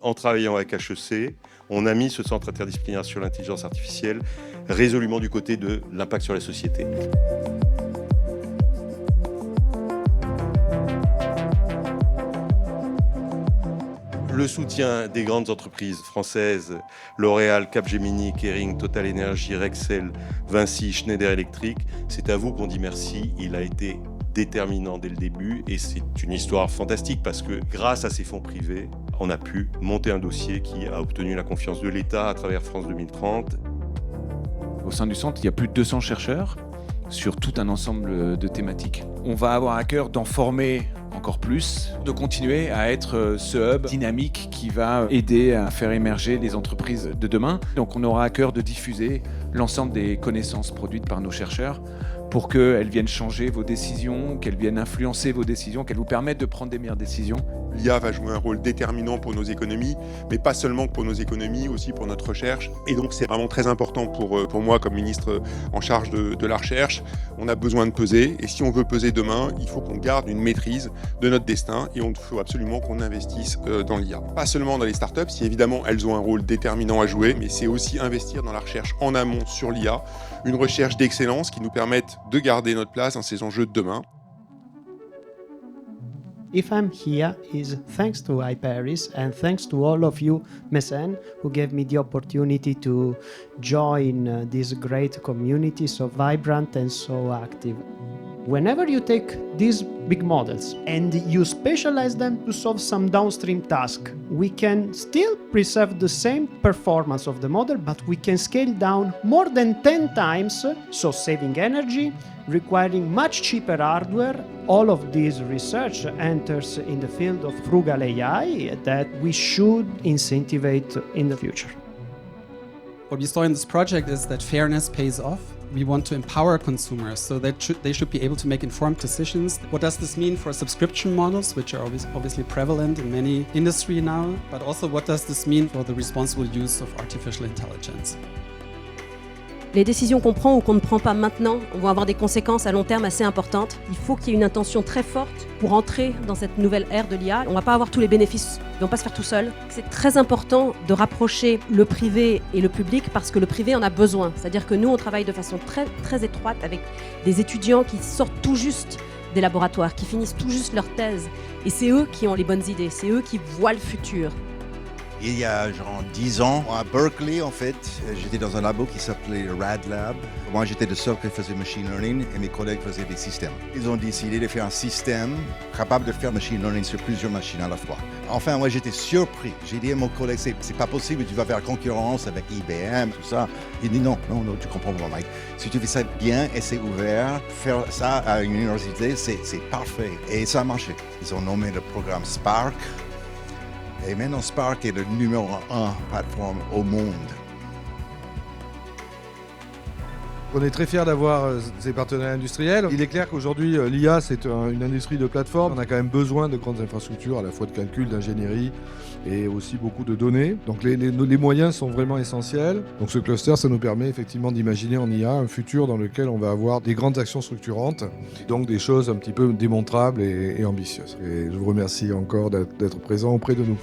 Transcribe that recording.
En travaillant avec HEC, on a mis ce centre interdisciplinaire sur l'intelligence artificielle résolument du côté de l'impact sur la société. Le soutien des grandes entreprises françaises, L'Oréal, Capgemini, Kering, Total Energy, Rexel, Vinci, Schneider Electric, c'est à vous qu'on dit merci. Il a été déterminant dès le début et c'est une histoire fantastique parce que grâce à ces fonds privés, on a pu monter un dossier qui a obtenu la confiance de l'État à travers France 2030. Au sein du centre, il y a plus de 200 chercheurs sur tout un ensemble de thématiques. On va avoir à cœur d'en former encore plus, de continuer à être ce hub dynamique qui va aider à faire émerger les entreprises de demain. Donc on aura à cœur de diffuser l'ensemble des connaissances produites par nos chercheurs pour qu'elles viennent changer vos décisions, qu'elles viennent influencer vos décisions, qu'elles vous permettent de prendre des meilleures décisions. L'IA va jouer un rôle déterminant pour nos économies, mais pas seulement pour nos économies, aussi pour notre recherche. Et donc c'est vraiment très important pour moi comme ministre en charge de la recherche. On a besoin de peser, et si on veut peser demain, il faut qu'on garde une maîtrise de notre destin, et il faut absolument qu'on investisse dans l'IA. Pas seulement dans les startups, si évidemment elles ont un rôle déterminant à jouer, mais c'est aussi investir dans la recherche en amont sur l'IA, une recherche d'excellence qui nous permette de garder notre place dans ces enjeux de demain. If I'm here is thanks to iParis and thanks to all of you Mesen who gave me the opportunity to join this great community so vibrant and so active. Whenever you take these big models and you specialize them to solve some downstream task, we can still preserve the same performance of the model, but we can scale down more than 10 times, so saving energy, requiring much cheaper hardware. All of this research enters in the field of frugal AI that we should incentivize in the future. What we saw in this project is that fairness pays off. We want to empower consumers so that they should be able to make informed decisions. What does this mean for subscription models, which are obviously prevalent in many industries now? But also what does this mean for the responsible use of artificial intelligence? Les décisions qu'on prend ou qu'on ne prend pas maintenant vont avoir des conséquences à long terme assez importantes. Il faut qu'il y ait une intention très forte pour entrer dans cette nouvelle ère de l'IA. On ne va pas avoir tous les bénéfices, ils ne vont pas se faire tout seuls. C'est très important de rapprocher le privé et le public parce que le privé en a besoin. C'est-à-dire que nous, on travaille de façon très, très étroite avec des étudiants qui sortent tout juste des laboratoires, qui finissent tout juste leur thèse. Et c'est eux qui ont les bonnes idées, c'est eux qui voient le futur. Il y a genre 10 ans, à Berkeley, en fait, j'étais dans un labo qui s'appelait Rad Lab. Moi, j'étais le seul qui faisait machine learning et mes collègues faisaient des systèmes. Ils ont décidé de faire un système capable de faire machine learning sur plusieurs machines à la fois. Enfin, moi, j'étais surpris. J'ai dit à mon collègue, c'est pas possible, tu vas faire concurrence avec IBM, tout ça. Il dit non, tu comprends pas, Mike. Si tu fais ça bien et c'est ouvert, faire ça à une université, c'est parfait. Et ça a marché. Ils ont nommé le programme Spark. Et maintenant, Spark est le numéro 1 plateforme au monde. On est très fiers d'avoir ces partenaires industriels. Il est clair qu'aujourd'hui, l'IA, c'est une industrie de plateforme. On a quand même besoin de grandes infrastructures, à la fois de calcul, d'ingénierie et aussi beaucoup de données. Donc les moyens sont vraiment essentiels. Donc ce cluster, ça nous permet effectivement d'imaginer en IA un futur dans lequel on va avoir des grandes actions structurantes, donc des choses un petit peu démontrables et ambitieuses. Et je vous remercie encore d'être présent auprès de nous.